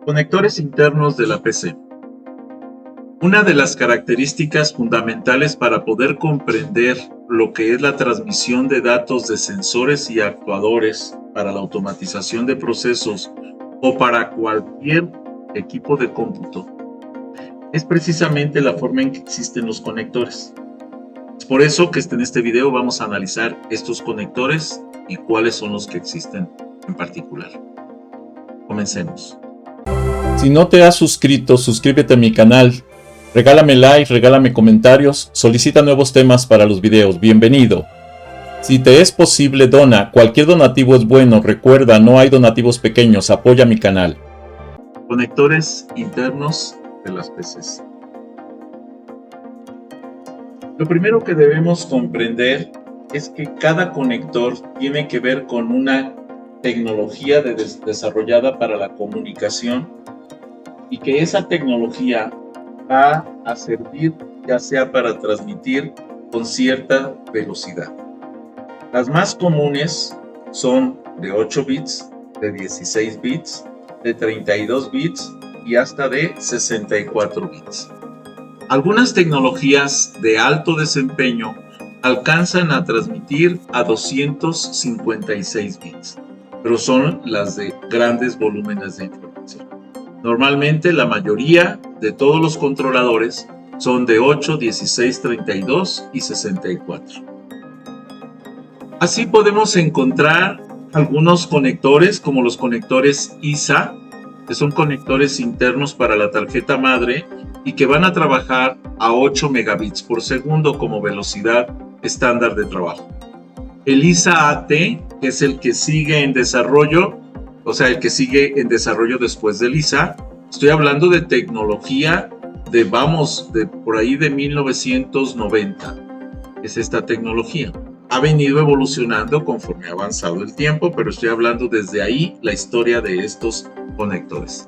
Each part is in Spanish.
Conectores internos de la PC. Una de las características fundamentales para poder comprender lo que es la transmisión de datos de sensores y actuadores para la automatización de procesos o para cualquier equipo de cómputo es precisamente la forma en que existen los conectores. Es por eso que en este video vamos a analizar estos conectores y cuáles son los que existen en particular. Comencemos. Si no te has suscrito, suscríbete a mi canal. Regálame like, regálame comentarios, solicita nuevos temas para los videos. Bienvenido. Si te es posible, dona. Cualquier donativo es bueno. Recuerda, no hay donativos pequeños. Apoya mi canal. Conectores internos de las PCs. Lo primero que debemos comprender es que cada conector tiene que ver con una tecnología desarrollada para la comunicación y que esa tecnología va a servir ya sea para transmitir con cierta velocidad. Las más comunes son de 8 bits, de 16 bits, de 32 bits y hasta de 64 bits. Algunas tecnologías de alto desempeño alcanzan a transmitir a 256 bits, pero son las de grandes volúmenes de información. Normalmente la mayoría de todos los controladores son de 8, 16, 32 y 64. Así podemos encontrar algunos conectores como los conectores ISA, que son conectores internos para la tarjeta madre y que van a trabajar a 8 megabits por segundo como velocidad estándar de trabajo. El ISA-AT, que es el que sigue en desarrollo, o sea, el que sigue en desarrollo después del ISA. Estoy hablando de tecnología de por ahí de 1990. Es esta tecnología. Ha venido evolucionando conforme ha avanzado el tiempo, pero estoy hablando desde ahí la historia de estos conectores.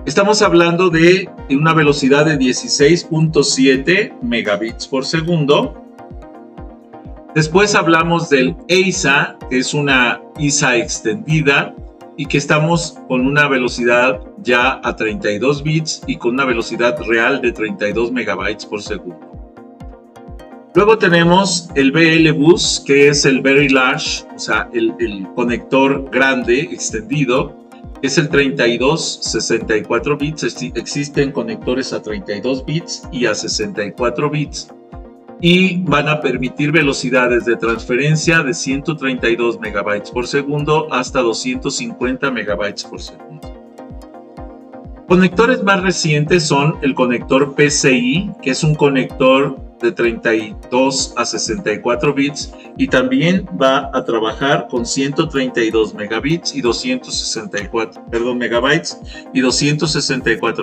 Estamos hablando de una velocidad de 16.7 megabits por segundo. Después hablamos del EISA, que es una ISA extendida, y que estamos con una velocidad ya a 32 bits y con una velocidad real de 32 megabytes por segundo. Luego tenemos el VLBus, que es el Very Large, o sea, el conector grande extendido, es el 32-64 bits. Existen conectores a 32 bits y a 64 bits. Y van a permitir velocidades de transferencia de 132 megabytes por segundo hasta 250 megabytes por segundo. Conectores más recientes son el conector PCI, que es un conector de 32 a 64 bits y también va a trabajar con 132 megabits y 264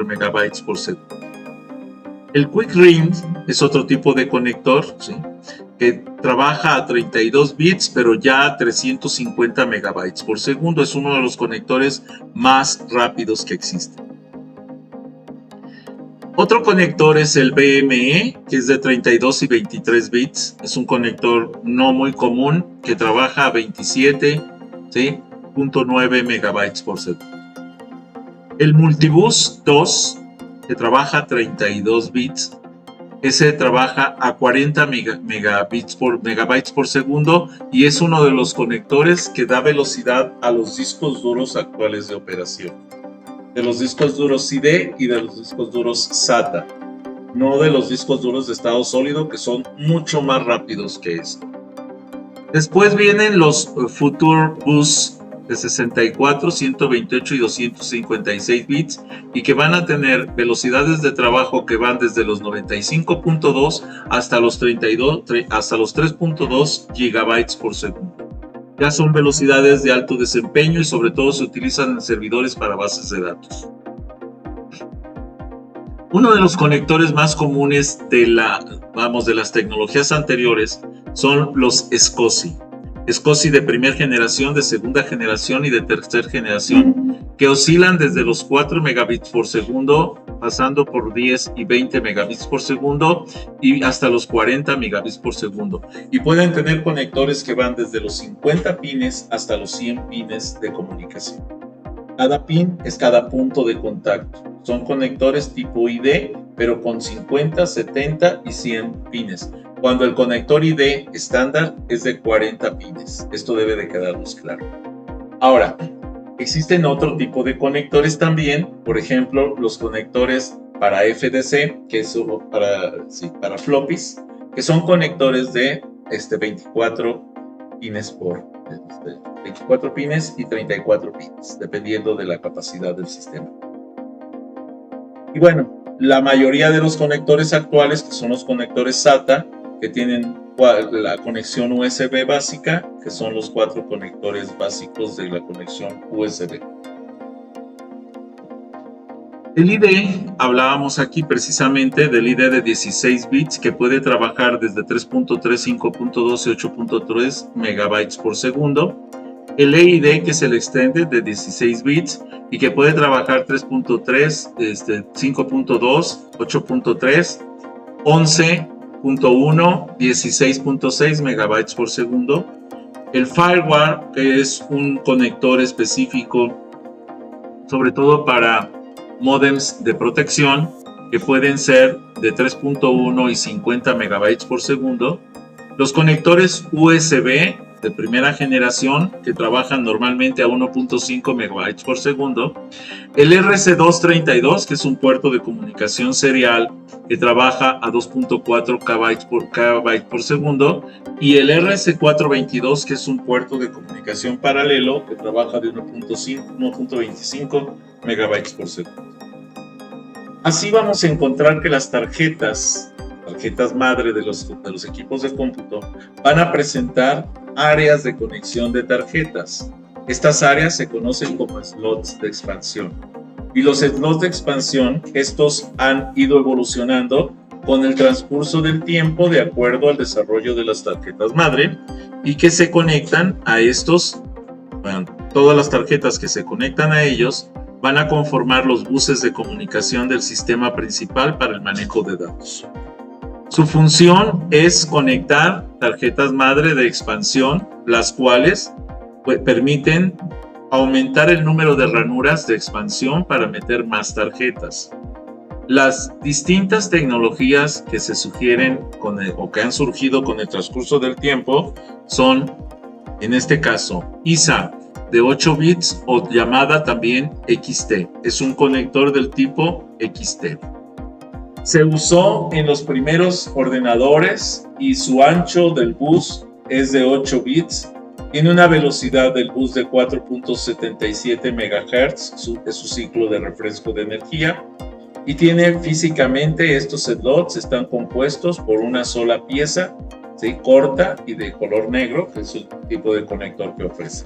megabytes por segundo. El Quick Ring es otro tipo de conector, ¿sí?, que trabaja a 32 bits, pero ya a 350 megabytes por segundo. Es uno de los conectores más rápidos que existen. Otro conector es el BME, que es de 32 y 23 bits. Es un conector no muy común que trabaja a 27.9 megabytes por segundo. El Multibus 2, que trabaja a 32 bits, ese trabaja a 40 megabytes por segundo y es uno de los conectores que da velocidad a los discos duros actuales de operación. De los discos duros CD y de los discos duros SATA, no de los discos duros de estado sólido, que son mucho más rápidos que esto. Después vienen los FutureBus de 64, 128 y 256 bits y que van a tener velocidades de trabajo que van desde los 95.2 hasta los 3.2 gigabytes por segundo. Ya son velocidades de alto desempeño y sobre todo se utilizan en servidores para bases de datos. Uno de los conectores más comunes de las tecnologías anteriores son los SCSI. SCSI de primera generación, de segunda generación y de tercera generación, que oscilan desde los 4 megabits por segundo, pasando por 10 y 20 megabits por segundo y hasta los 40 megabits por segundo. Y pueden tener conectores que van desde los 50 pines hasta los 100 pines de comunicación. Cada pin es cada punto de contacto. Son conectores tipo ID, pero con 50, 70 y 100 pines. Cuando el conector ID estándar es de 40 pines. Esto debe de quedarnos claro. Ahora, existen otro tipo de conectores también. Por ejemplo, los conectores para FDC, que es para floppies, que son conectores de 24 pines 24 pines y 34 pines, dependiendo de la capacidad del sistema. Y bueno, la mayoría de los conectores actuales, que son los conectores SATA, que tienen la conexión USB básica, que son los 4 conectores básicos de la conexión USB. El ID, hablábamos aquí precisamente del ID de 16 bits que puede trabajar desde 3.3, 5.2 y 8.3 megabytes por segundo. El EID, que es el extended de 16 bits y que puede trabajar 3.3, 5.2, 8.3, 11.1, 16.6 megabytes por segundo. El firewall, que es un conector específico, sobre todo para modems de protección, que pueden ser de 3.1 y 50 megabytes por segundo. Los conectores USB de primera generación, que trabajan normalmente a 1.5 megabytes por segundo. El RC232, que es un puerto de comunicación serial que trabaja a 2.4 kbytes por segundo. Y el RC422, que es un puerto de comunicación paralelo que trabaja de 1.25 megabytes por segundo. Así vamos a encontrar que las tarjetas madre de los equipos de cómputo van a presentar áreas de conexión de tarjetas. Estas áreas se conocen como slots de expansión. Y los slots de expansión, estos han ido evolucionando con el transcurso del tiempo de acuerdo al desarrollo de las tarjetas madre y que se conectan a estos, todas las tarjetas que se conectan a ellos van a conformar los buses de comunicación del sistema principal para el manejo de datos. Su función es conectar tarjetas madre de expansión, las cuales permiten aumentar el número de ranuras de expansión para meter más tarjetas. Las distintas tecnologías que se sugieren o que han surgido con el transcurso del tiempo son, en este caso, ISA de 8 bits o llamada también XT. Es un conector del tipo XT. Se usó en los primeros ordenadores y su ancho del bus es de 8 bits. Tiene una velocidad del bus de 4.77 MHz, es su ciclo de refresco de energía. Y tiene físicamente, estos slots están compuestos por una sola pieza, ¿sí?, corta y de color negro, que es el tipo de conector que ofrece.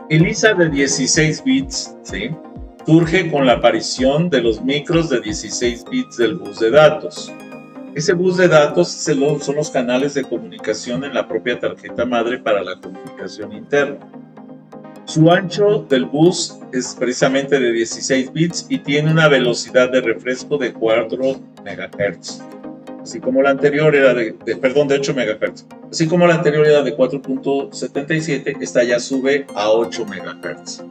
El ISA de 16 bits, ¿sí?, surge con la aparición de los micros de 16 bits del bus de datos. Ese bus de datos son los canales de comunicación en la propia tarjeta madre para la comunicación interna. Su ancho del bus es precisamente de 16 bits y tiene una velocidad de refresco de 4 MHz. Así como la anterior era de 8 MHz. Así como la anterior era de 4.77, esta ya sube a 8 MHz.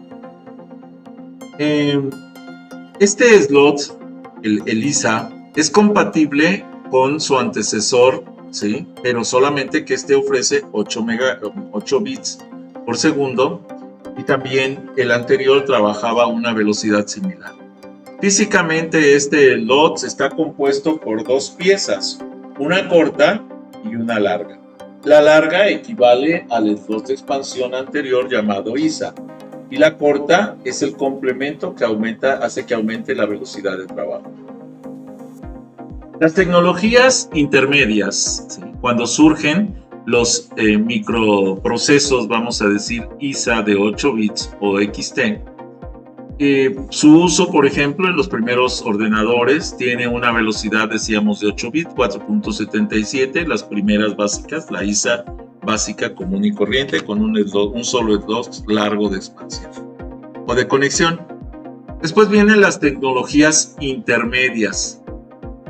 Este slot, el ISA, es compatible con su antecesor, ¿sí?, pero solamente que este ofrece 8 bits por segundo y también el anterior trabajaba a una velocidad similar. Físicamente este slot está compuesto por dos piezas, una corta y una larga. La larga equivale al slot de expansión anterior llamado ISA y la corta es el complemento que hace que aumente la velocidad de trabajo. Las tecnologías intermedias, ¿sí?, cuando surgen los microprocesos, vamos a decir ISA de 8 bits o XT, su uso, por ejemplo, en los primeros ordenadores tiene una velocidad, decíamos, de 8 bits, 4.77, las primeras básicas, la ISA básica común y corriente, con un solo slot largo de expansión o de conexión. Después vienen las tecnologías intermedias.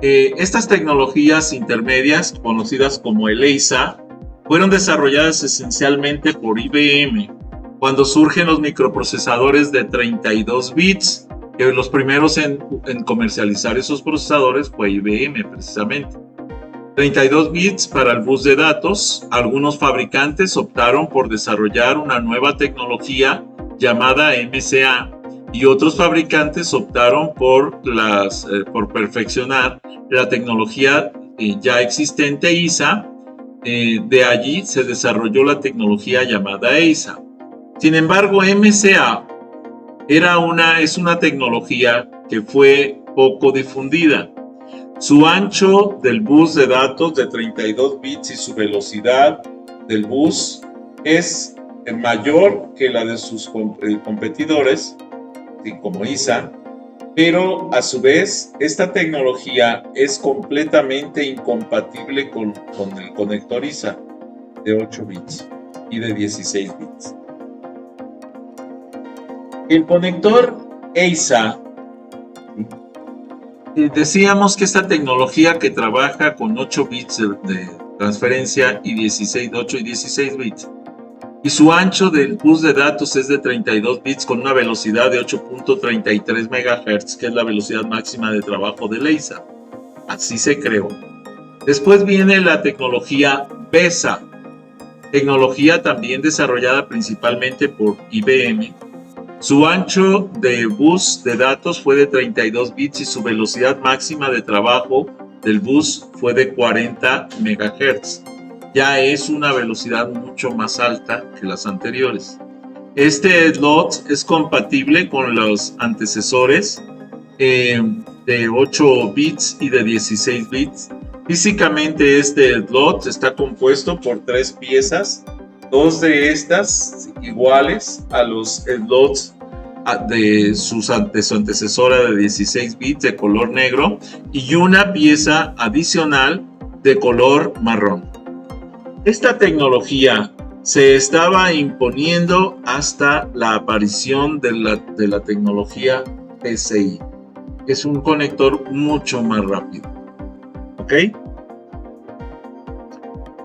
Estas tecnologías intermedias, conocidas como el EISA, fueron desarrolladas esencialmente por IBM cuando surgen los microprocesadores de 32 bits, que los primeros en comercializar esos procesadores fue IBM precisamente. 32 bits para el bus de datos. Algunos fabricantes optaron por desarrollar una nueva tecnología llamada MCA y otros fabricantes optaron por perfeccionar la tecnología ya existente ISA. De allí se desarrolló la tecnología llamada EISA. Sin embargo, MCA es una tecnología que fue poco difundida. Su ancho del bus de datos de 32 bits y su velocidad del bus es mayor que la de sus competidores, como ISA, pero a su vez esta tecnología es completamente incompatible con el conector ISA de 8 bits y de 16 bits. El conector EISA, decíamos que esta tecnología que trabaja con 8 bits de transferencia y 8 y 16 bits, y su ancho del bus de datos es de 32 bits con una velocidad de 8.33 MHz, que es la velocidad máxima de trabajo de EISA. Así se creó. Después viene la tecnología VESA, tecnología también desarrollada principalmente por IBM. Su ancho de bus de datos fue de 32 bits y su velocidad máxima de trabajo del bus fue de 40 MHz. Ya es una velocidad mucho más alta que las anteriores. Este slot es compatible con los antecesores de 8 bits y de 16 bits. Físicamente este slot está compuesto por 3 piezas, 2 de estas iguales a los slots de su antecesora de 16 bits de color negro y una pieza adicional de color marrón. Esta tecnología se estaba imponiendo hasta la aparición de la tecnología PCI. Es un conector mucho más rápido. ¿Ok?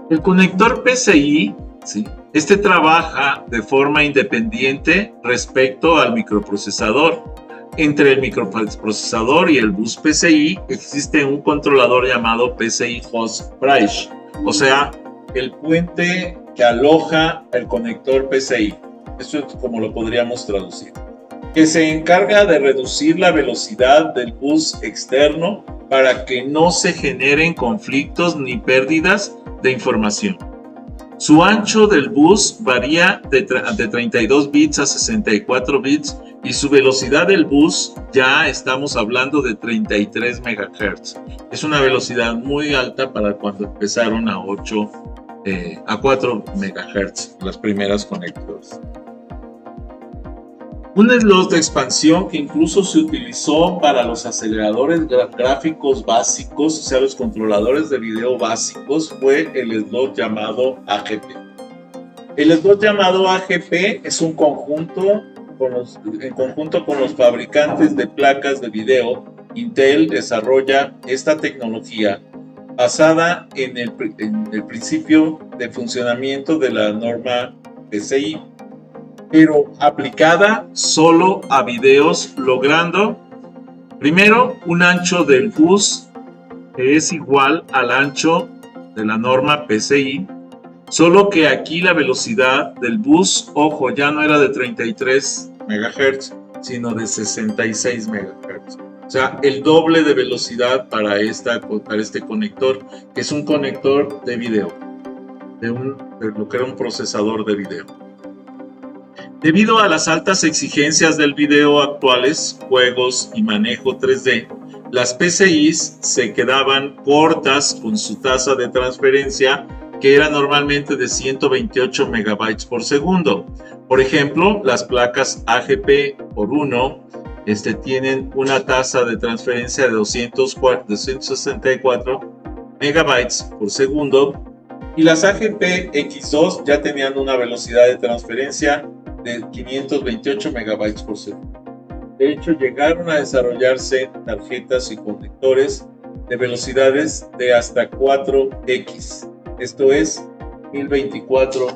El conector PCI, ¿sí? Este trabaja de forma independiente respecto al microprocesador. Entre el microprocesador y el bus PCI existe un controlador llamado PCI Host Bridge, o sea, el puente que aloja el conector PCI. Esto es como lo podríamos traducir. Que se encarga de reducir la velocidad del bus externo para que no se generen conflictos ni pérdidas de información. Su ancho del bus varía de 32 bits a 64 bits y su velocidad del bus ya estamos hablando de 33 MHz. Es una velocidad muy alta para cuando empezaron a 4 MHz las primeras conectores. Un slot de expansión que incluso se utilizó para los aceleradores gráficos básicos, o sea, los controladores de video básicos, fue el slot llamado AGP. El slot llamado AGP es un conjunto en conjunto con los fabricantes de placas de video. Intel desarrolla esta tecnología basada en el principio de funcionamiento de la norma PCI, pero aplicada solo a videos, logrando primero un ancho del bus que es igual al ancho de la norma PCI, solo que aquí la velocidad del bus, ojo, ya no era de 33 MHz, sino de 66 MHz. O sea, el doble de velocidad para este conector, que es un conector de video, de lo que era un procesador de video. Debido a las altas exigencias del video actuales, juegos y manejo 3D, las PCIs se quedaban cortas con su tasa de transferencia, que era normalmente de 128 megabytes por segundo. Por ejemplo, las placas AGP×1 tienen una tasa de transferencia de 264 megabytes por segundo y las AGP-X2 ya tenían una velocidad de transferencia de 528 megabytes por segundo. De hecho, llegaron a desarrollarse tarjetas y conectores de velocidades de hasta 4x. Esto es 1024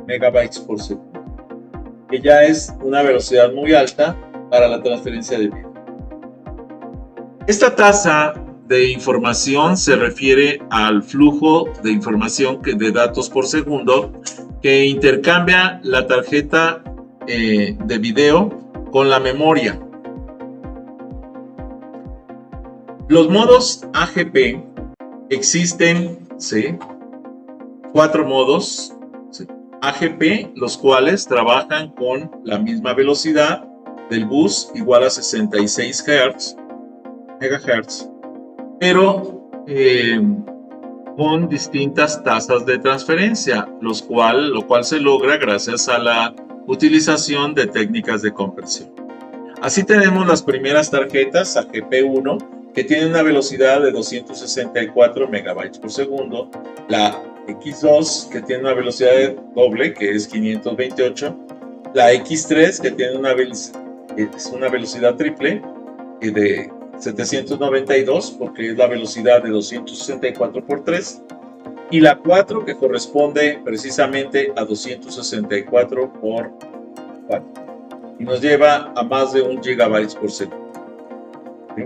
megabytes por segundo, que ya es una velocidad muy alta para la transferencia de video. Esta tasa de información se refiere al flujo de información de datos por segundo que intercambia la tarjeta de video con la memoria. Los modos AGP existen, ¿sí?, 4 modos, ¿sí?, AGP, los cuales trabajan con la misma velocidad del bus, igual a 66 MHz, pero con distintas tasas de transferencia, lo cual se logra gracias a la utilización de técnicas de conversión. Así tenemos las primeras tarjetas AGP1, que tienen una velocidad de 264 megabytes por segundo, la X2, que tiene una velocidad doble, que es 528, la X3, que tiene una velocidad triple de 792, porque es la velocidad de 264 por 3, y la 4, que corresponde precisamente a 264 por 4, y nos lleva a más de 1 gigabyte por segundo. ¿Sí?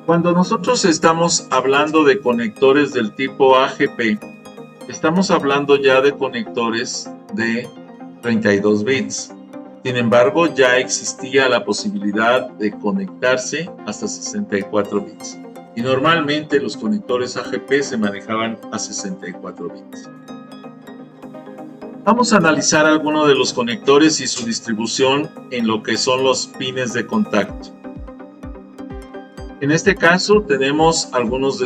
Cuando nosotros estamos hablando de conectores del tipo AGP, estamos hablando ya de conectores de 32 bits. Sin embargo, ya existía la posibilidad de conectarse hasta 64 bits. Y normalmente los conectores AGP se manejaban a 64 bits. Vamos a analizar algunos de los conectores y su distribución en lo que son los pines de contacto. En este caso tenemos algunos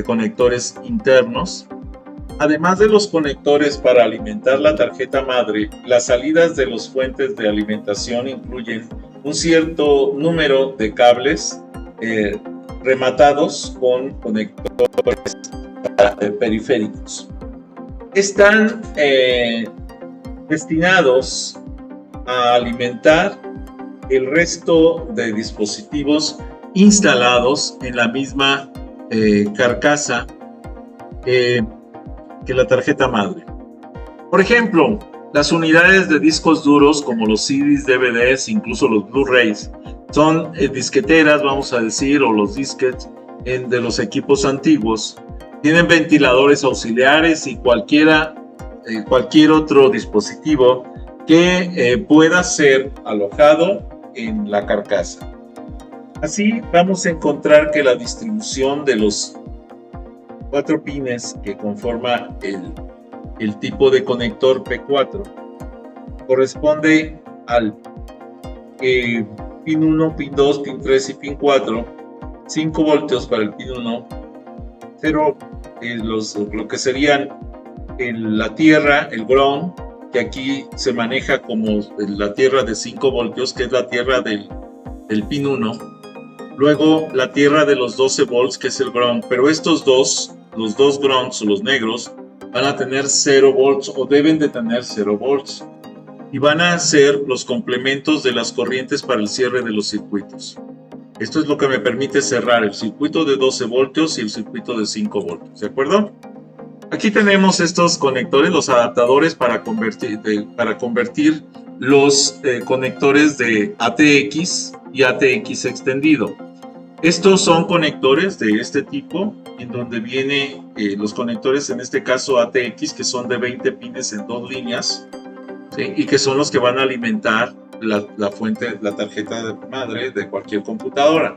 conectores internos. Además de los conectores para alimentar la tarjeta madre, las salidas de las fuentes de alimentación incluyen un cierto número de cables rematados con conectores periféricos. Están destinados a alimentar el resto de dispositivos instalados en la misma carcasa que la tarjeta madre. Por ejemplo, las unidades de discos duros como los CDs, DVDs, incluso los Blu-rays, son disqueteras, vamos a decir, o los disquetes de los equipos antiguos. Tienen ventiladores auxiliares y cualquier otro dispositivo que pueda ser alojado en la carcasa. Así vamos a encontrar que la distribución de los 4 pines que conforma el tipo de conector P4 corresponde al pin 1, pin 2, pin 3 y pin 4, 5 voltios para el pin 1, 0, lo que serían la tierra, el ground, que aquí se maneja como la tierra de 5 voltios, que es la tierra del pin 1. Luego la tierra de los 12 volts, que es el ground, pero los dos grounds o los negros van a tener 0 volts o deben de tener 0 volts y van a ser los complementos de las corrientes para el cierre de los circuitos. Esto es lo que me permite cerrar el circuito de 12 voltios y el circuito de 5 voltios, ¿de acuerdo? Aquí tenemos estos conectores, los adaptadores para convertir los conectores de ATX y ATX extendido. Estos son conectores de este tipo, en donde vienen los conectores, en este caso ATX, que son de 20 pines en 2 líneas, ¿sí?, y que son los que van a alimentar la fuente, la tarjeta madre de cualquier computadora.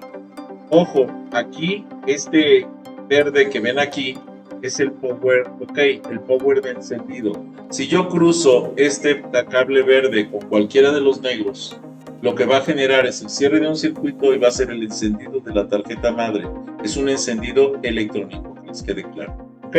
Ojo, aquí este verde que ven aquí es el power, el power de encendido. Si yo cruzo este cable verde con cualquiera de los negros, lo que va a generar es el cierre de un circuito y va a ser el encendido de la tarjeta madre. Es un encendido electrónico, que les quede claro. ¿Ok?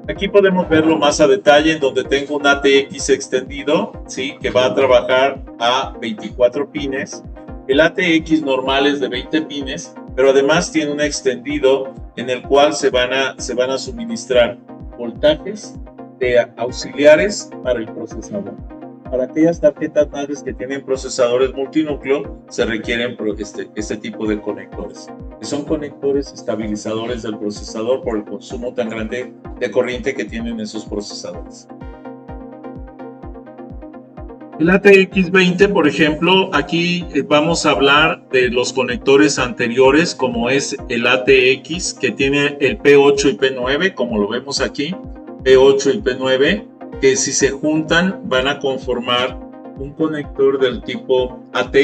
Aquí podemos verlo más a detalle, en donde tengo un ATX extendido, ¿sí?, que va a trabajar a 24 pines. El ATX normal es de 20 pines, pero además tiene un extendido en el cual se van a suministrar voltajes auxiliares para el procesador. Para aquellas tarjetas madres que tienen procesadores multinúcleo, se requieren este tipo de conectores. que son conectores estabilizadores del procesador por el consumo tan grande de corriente que tienen esos procesadores. El ATX20, por ejemplo, aquí vamos a hablar de los conectores anteriores, como es el ATX, que tiene el P8 y P9, como lo vemos aquí, P8 y P9, que si se juntan van a conformar un conector del tipo AT,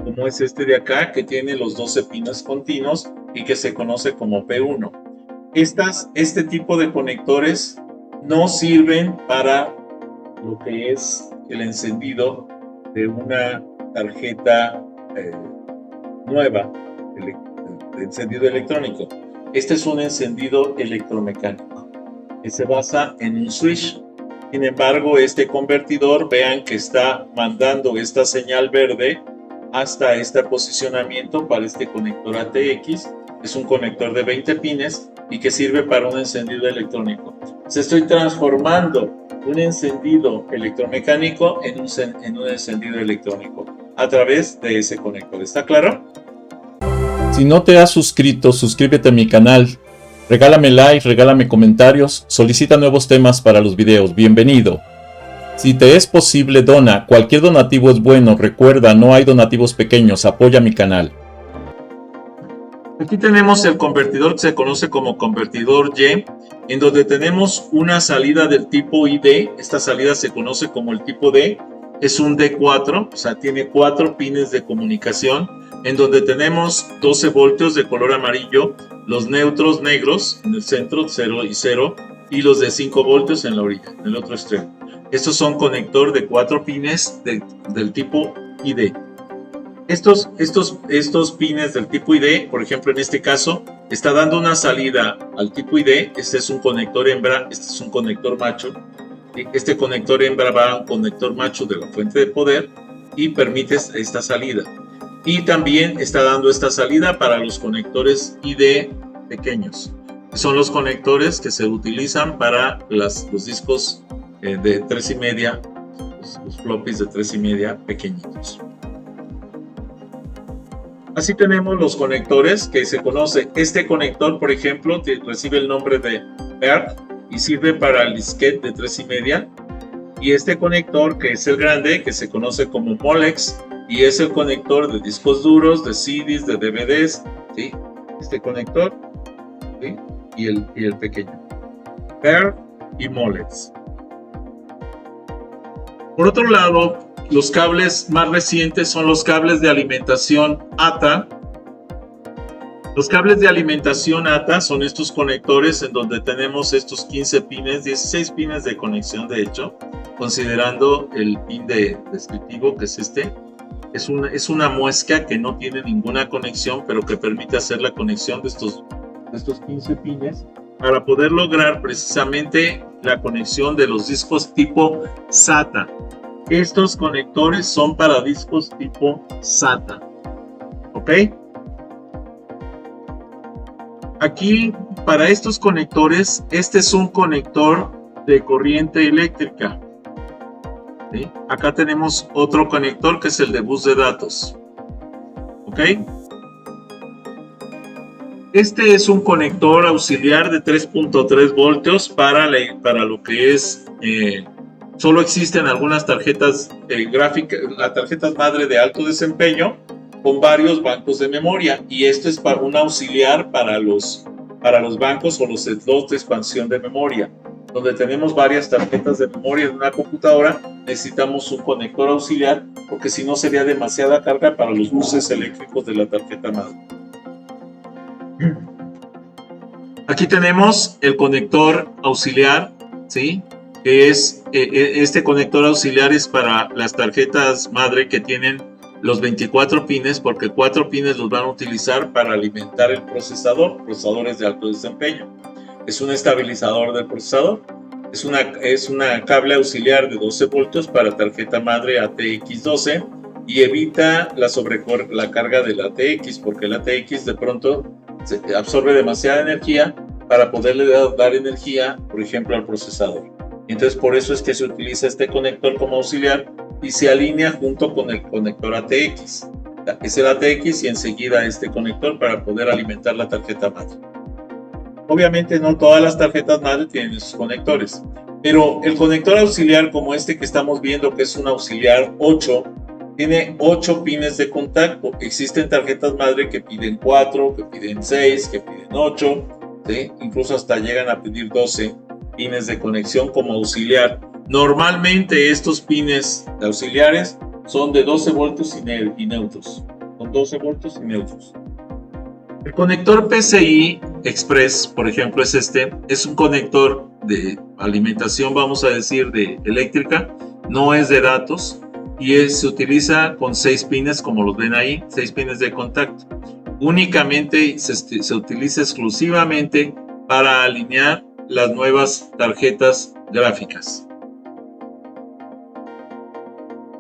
como es este de acá, que tiene los 12 pines continuos y que se conoce como P1. Este tipo de conectores no sirven para lo que es el encendido de una tarjeta nueva de encendido electrónico. Este es un encendido electromecánico que se basa en un switch. Sin embargo, este convertidor, vean que está mandando esta señal verde hasta este posicionamiento para este conector ATX. Es un conector de 20 pines y que sirve para un encendido electrónico. Se estoy transformando un encendido electromecánico en un encendido electrónico a través de ese conector. ¿Está claro? Si no te has suscrito, suscríbete a mi canal. Regálame like, regálame comentarios, solicita nuevos temas para los videos. Bienvenido. Si te es posible, dona. Cualquier donativo es bueno. Recuerda, no hay donativos pequeños. Apoya mi canal. Aquí tenemos el convertidor que se conoce como convertidor Y, en donde tenemos una salida del tipo ID. Esta salida se conoce como el tipo D. Es un D4, o sea, tiene 4 pines de comunicación, en donde tenemos 12 voltios de color amarillo, los neutros negros en el centro, 0 y 0, y los de 5 voltios en la orilla, en el otro extremo. Estos son conector de 4 pines del tipo ID. Estos pines del tipo ID, por ejemplo, en este caso, está dando una salida al tipo ID. Este es un conector hembra, este es un conector macho. Este conector hembra va a un conector macho de la fuente de poder y permite esta salida. Y también está dando esta salida para los conectores ID pequeños. Son los conectores que se utilizan para los discos de 3,5, los floppies de 3,5 pequeñitos. Así tenemos los conectores que se conoce. Este conector, por ejemplo, recibe el nombre de PERT y sirve para el disquete de 3,5. Y este conector, que es el grande, que se conoce como Molex, y es el conector de discos duros, de CDs, de DVDs, ¿sí? Este conector, ¿sí? y el pequeño. PERT y Molex. Por otro lado, los cables más recientes son los cables de alimentación ATA. Los cables de alimentación ATA son estos conectores en donde tenemos estos 15 pines, 16 pines de conexión de hecho, considerando el pin descriptivo que es este. Es una muesca que no tiene ninguna conexión, pero que permite hacer la conexión de estos 15 pines para poder lograr precisamente la conexión de los discos tipo SATA. Estos conectores son para discos tipo SATA. ¿Ok? Aquí, para estos conectores, este es un conector de corriente eléctrica. ¿Sí? Acá tenemos otro conector que es el de bus de datos. ¿Ok? Este es un conector auxiliar de 3.3 voltios para lo que es... solo existen algunas tarjetas gráficas, las tarjetas madre de alto desempeño con varios bancos de memoria, y esto es para un auxiliar para los bancos o los slots de expansión de memoria. Donde tenemos varias tarjetas de memoria en una computadora, necesitamos un conector auxiliar porque si no sería demasiada carga para los buses eléctricos de la tarjeta madre. Aquí tenemos el conector auxiliar, ¿sí? Que es este conector auxiliar es para las tarjetas madre que tienen los 24 pines, porque 4 pines los van a utilizar para alimentar el procesadores de alto desempeño. Es un estabilizador del procesador, es una cable auxiliar de 12 voltios para tarjeta madre ATX12 y evita la carga del ATX, porque el ATX de pronto absorbe demasiada energía para poderle dar energía, por ejemplo, al procesador. Entonces, por eso es que se utiliza este conector como auxiliar y se alinea junto con el conector ATX. es el ATX y enseguida este conector para poder alimentar la tarjeta madre. Obviamente no todas las tarjetas madre tienen esos conectores, pero el conector auxiliar como este que estamos viendo, que es un auxiliar 8, tiene 8 pines de contacto. Existen tarjetas madre que piden 4, que piden 6, que piden 8, ¿sí? Incluso hasta llegan a pedir 12 pines de conexión como auxiliar. Normalmente estos pines de auxiliares son de 12 voltios y neutros. Son 12 voltios y neutros. El conector PCI Express, por ejemplo, es un conector de alimentación, vamos a decir, de eléctrica, no es de datos y se utiliza con 6 pines, como los ven ahí, 6 pines de contacto. Únicamente se utiliza exclusivamente para alinear las nuevas tarjetas gráficas.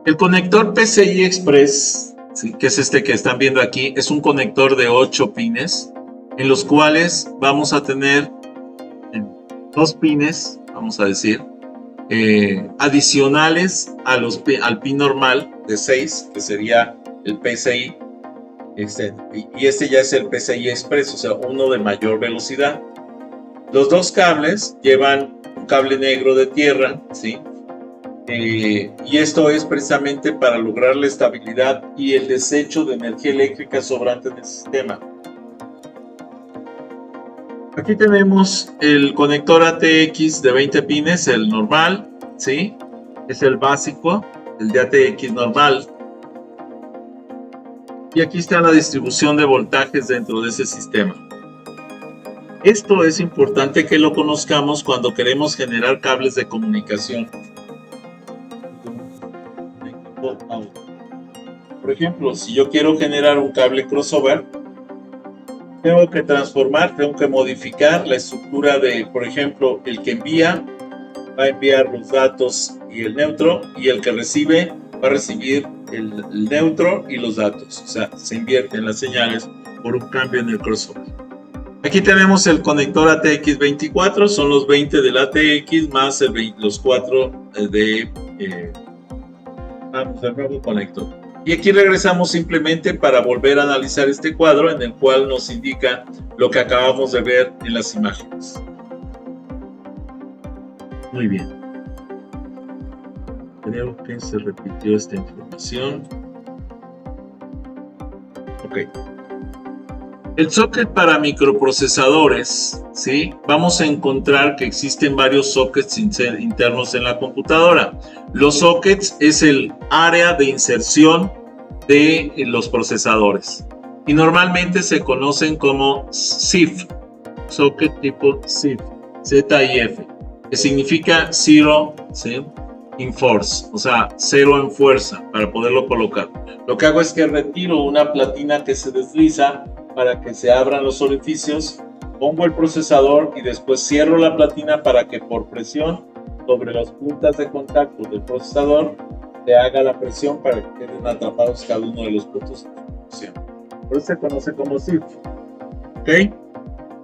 El conector PCI Express, ¿sí?, que es este que están viendo aquí, es un conector de 8 pines, en los cuales vamos a tener 2 pines, vamos a decir, adicionales al pin normal de 6, que sería el PCI, y este ya es el PCI Express, o sea, uno de mayor velocidad. Los 2 cables llevan un cable negro de tierra, ¿sí? Y esto es precisamente para lograr la estabilidad y el desecho de energía eléctrica sobrante en el sistema. Aquí tenemos el conector ATX de 20 pines, el normal, ¿sí? Es el básico, el de ATX normal. Y aquí está la distribución de voltajes dentro de ese sistema. Esto es importante que lo conozcamos cuando queremos generar cables de comunicación. Por ejemplo, si yo quiero generar un cable crossover, tengo que modificar la estructura de, por ejemplo, el que envía va a enviar los datos y el neutro, y el que recibe va a recibir el neutro y los datos. O sea, se invierten las señales por un cambio en el crossover. Aquí tenemos el conector ATX24, son los 20 del ATX más los 4 del nuevo conector. Y aquí regresamos simplemente para volver a analizar este cuadro en el cual nos indica lo que acabamos de ver en las imágenes. Muy bien. Creo que se repitió esta información. Ok. El socket para microprocesadores, ¿sí? Vamos a encontrar que existen varios sockets internos en la computadora. Los sockets es el área de inserción de los procesadores y normalmente se conocen como ZIF, socket tipo ZIF, ZIF, que significa Zero, ¿sí?, in force, o sea, cero en fuerza, para poderlo colocar. Lo que hago es que retiro una platina que se desliza para que se abran los orificios, pongo el procesador y después cierro la platina para que por presión sobre las puntas de contacto del procesador se haga la presión para que queden atrapados cada uno de los puntos de conexión. Por eso se conoce como ZIF. ¿Ok?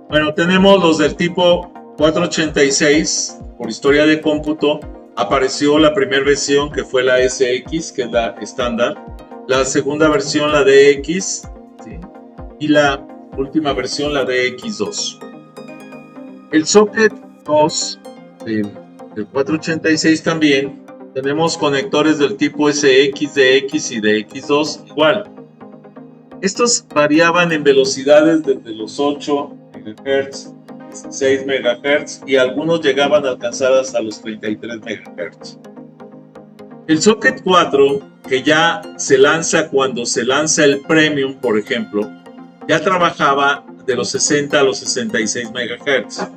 Bueno, tenemos los del tipo 486. Por historia de cómputo apareció la primera versión, que fue la SX, que es la estándar, la segunda versión, la DX, ¿sí?, y la última versión, la DX2. El socket 2 del 486 también tenemos conectores del tipo SX, DX y DX2 igual. Estos variaban en velocidades desde los 8 MHz, 16 MHz y algunos llegaban a alcanzar hasta los 33 MHz. El socket 4, que ya se lanza cuando se lanza el Premium, por ejemplo, ya trabajaba de los 60 a los 66 MHz.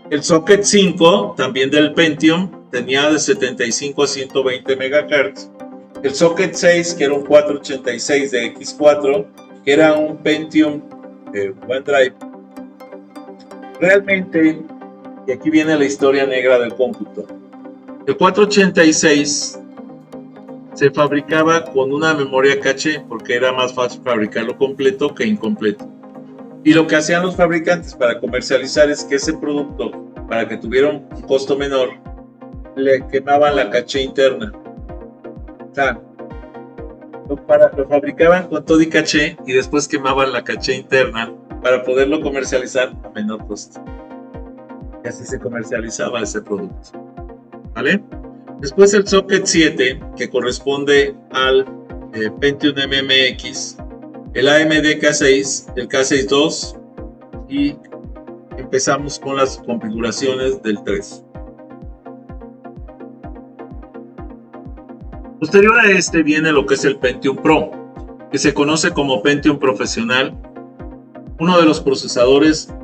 El socket 5, también del Pentium, tenía de 75 a 120 MHz. El socket 6, que era un 486 de X4, que era un Pentium OneDrive. Realmente, y aquí viene la historia negra del cómputo, el 486 se fabricaba con una memoria caché porque era más fácil fabricarlo completo que incompleto. Y lo que hacían los fabricantes para comercializar es que ese producto, para que tuviera un costo menor, le quemaban la caché interna. O sea, lo fabricaban con todo y caché y después quemaban la caché interna para poderlo comercializar a menor costo. Y así se comercializaba ese producto. ¿Vale? Después el socket 7, que corresponde al Pentium MMX, el AMD K6, el K6 II, y empezamos con las configuraciones del 3. Posterior a este viene lo que es el Pentium Pro, que se conoce como Pentium Profesional, uno de los procesadores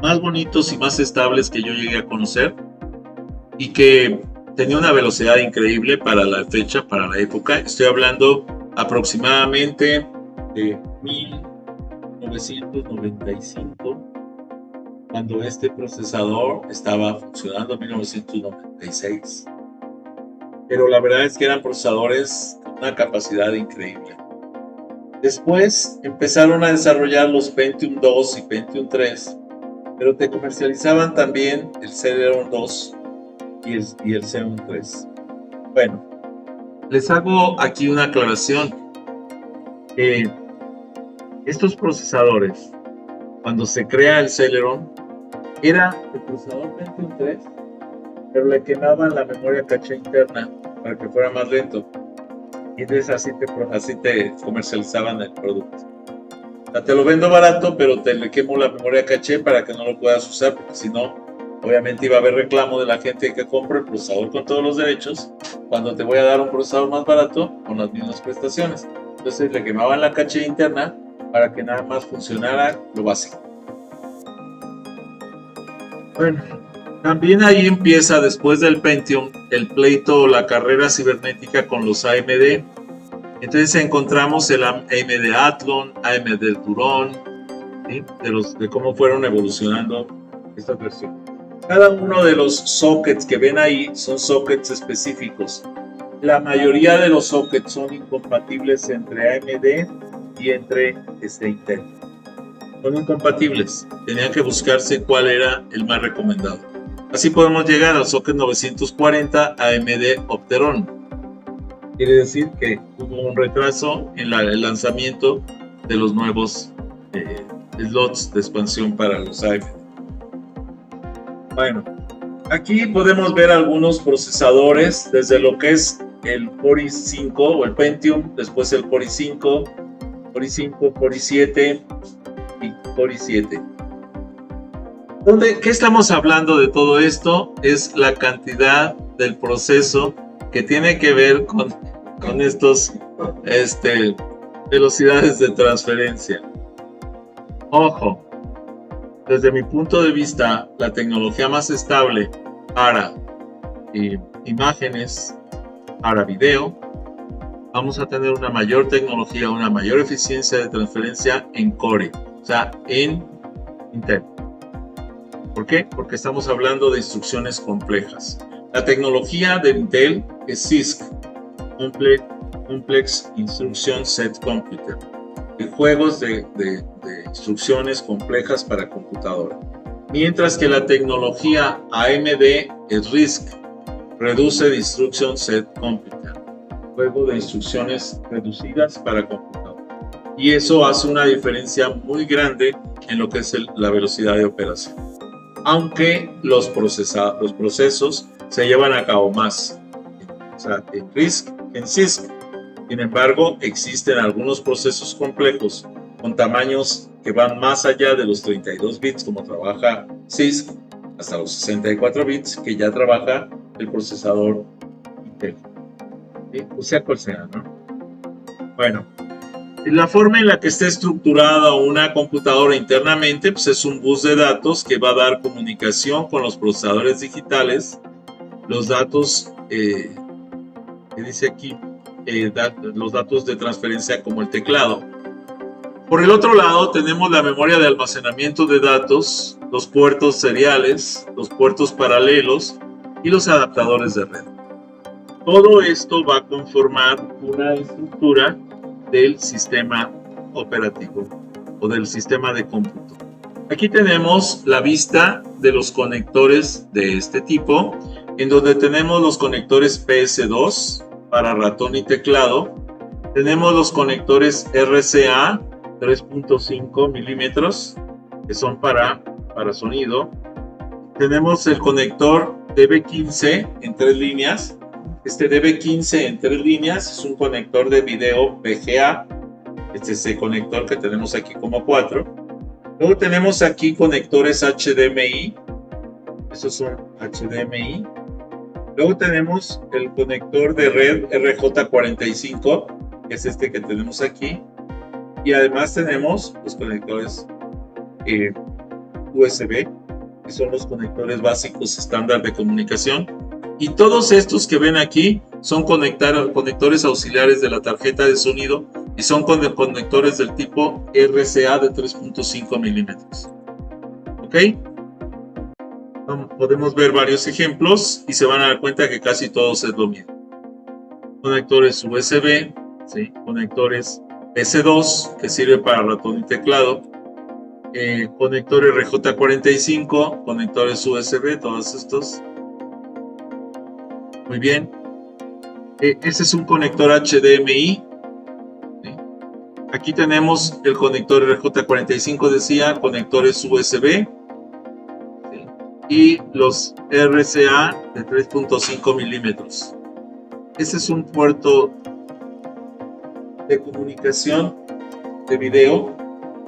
más bonitos y más estables que yo llegué a conocer y que tenía una velocidad increíble para la fecha, para la época. Estoy hablando aproximadamente de 1995, cuando este procesador estaba funcionando, 1996. Pero la verdad es que eran procesadores con una capacidad increíble. Después empezaron a desarrollar los Pentium 2 y Pentium 3, pero te comercializaban también el Celeron 2 y el Xeon 3. Bueno, les hago aquí una aclaración. Estos procesadores, cuando se crea el Celeron, era el procesador Pentium 3, pero le quemaban la memoria caché interna para que fuera más lento. Y entonces así te comercializaban el producto. O sea, te lo vendo barato, pero te le quemo la memoria caché para que no lo puedas usar, porque si no, obviamente iba a haber reclamo de la gente que compra el procesador con todos los derechos, cuando te voy a dar un procesador más barato con las mismas prestaciones. Entonces le quemaban la caché interna para que nada más funcionara lo básico. Bueno, también ahí empieza, después del Pentium, el pleito o la carrera cibernética con los AMD. Entonces encontramos el AMD Athlon, AMD Turon, ¿sí? de cómo fueron evolucionando estas versiones. Cada uno de los sockets que ven ahí son sockets específicos. La mayoría de los sockets son incompatibles entre AMD y entre Intel. Son incompatibles. Tenían que buscarse cuál era el más recomendado. Así podemos llegar al socket 940 AMD Opteron. Quiere decir que hubo un retraso en el lanzamiento de los nuevos slots de expansión para los AMD. Bueno, aquí podemos ver algunos procesadores, desde lo que es el Core i5 o el Pentium, después el Core i5, Core i5, Core i7 y Core i7. ¿Qué estamos hablando de todo esto? Es la cantidad del proceso que tiene que ver con estos velocidades de transferencia. Ojo, desde mi punto de vista, la tecnología más estable para imágenes, para video, vamos a tener una mayor tecnología, una mayor eficiencia de transferencia en Core, o sea, en Intel. ¿Por qué? Porque estamos hablando de instrucciones complejas. La tecnología de Intel es CISC, Complex Instruction Set Computer, de juegos de instrucciones complejas para computadora. Mientras que la tecnología AMD es RISC, Reduced Instruction Set Computer, juego de instrucciones reducidas para computadora. Y eso hace una diferencia muy grande en lo que es la velocidad de operación. Aunque los procesos se llevan a cabo más, o sea, en RISC, en CISC. Sin embargo, existen algunos procesos complejos con tamaños que van más allá de los 32 bits, como trabaja CISC, hasta los 64 bits, que ya trabaja el procesador Intel. ¿Sí? O sea cual sea, ¿no? Bueno, la forma en la que está estructurada una computadora internamente, pues es un bus de datos que va a dar comunicación con los procesadores digitales, los datos, que dice aquí, los datos de transferencia como el teclado. Por el otro lado tenemos la memoria de almacenamiento de datos, los puertos seriales, los puertos paralelos y los adaptadores de red. Todo esto va a conformar una estructura del sistema operativo o del sistema de cómputo. Aquí tenemos la vista de los conectores de este tipo, en donde tenemos los conectores PS2 para ratón y teclado, Tenemos los conectores RCA 3.5 milímetros, que son para sonido. Tenemos el conector DB15 en 3 líneas. Este DB15 en 3 líneas es un conector de video VGA. Este es el conector que tenemos aquí como 4. Luego tenemos aquí conectores HDMI. Estos son HDMI. Luego tenemos el conector de red RJ45, que es este que tenemos aquí. Y además tenemos los conectores USB, que son los conectores básicos estándar de comunicación. Y todos estos que ven aquí son conectores auxiliares de la tarjeta de sonido y son conectores del tipo RCA de 3.5 milímetros. ¿Ok? Podemos ver varios ejemplos y se van a dar cuenta que casi todos es lo mismo. Conectores USB, ¿sí? Conectores PC2, que sirve para ratón y teclado. Conector RJ45, conectores USB, todos estos. Muy bien. Ese es un conector HDMI. ¿Sí? Aquí tenemos el conector RJ45, decía, conectores USB. ¿Sí? Y los RCA de 3.5 milímetros. Ese es un puerto de comunicación de video.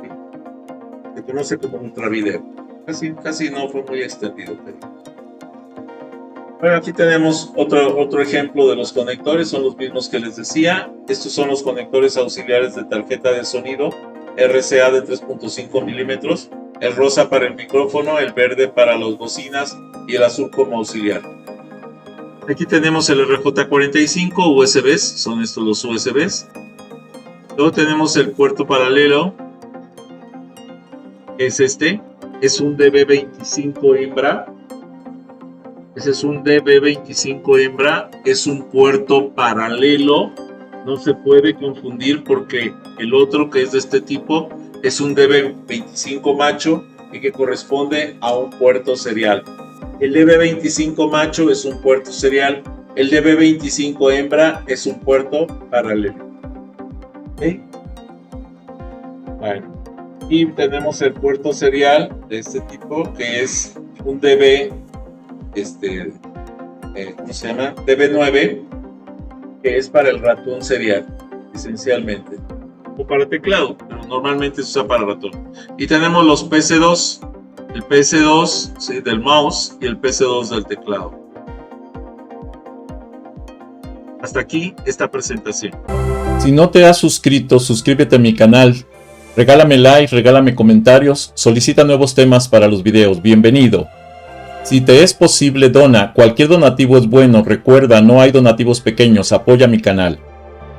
¿Sí? Se conoce como ultravideo. Casi no fue muy extendido, pero... Bueno, aquí tenemos otro ejemplo de los conectores, son los mismos que les decía. Estos son los conectores auxiliares de tarjeta de sonido, RCA de 3.5 milímetros, el rosa para el micrófono, el verde para las bocinas y el azul como auxiliar. Aquí tenemos el RJ45 USBs, son estos los USBs. Luego tenemos el puerto paralelo, que es este, es un DB25 hembra. Ese es un DB25 hembra, es un puerto paralelo, no se puede confundir porque el otro que es de este tipo es un DB25 macho y que corresponde a un puerto serial. El DB25 macho es un puerto serial, el DB25 hembra es un puerto paralelo. ¿Okay? Bueno, y tenemos el puerto serial de este tipo que es un ¿cómo se llama? DB9, que es para el ratón serial, esencialmente, o para teclado, pero normalmente se usa para ratón. Y tenemos los PC2, el PC2 ¿sí? del mouse y el PC2 del teclado. Hasta aquí esta presentación. Si no te has suscrito, suscríbete a mi canal, regálame like, regálame comentarios, solicita nuevos temas para los videos, bienvenido. Si te es posible, dona. Cualquier donativo es bueno. Recuerda, no hay donativos pequeños. Apoya mi canal.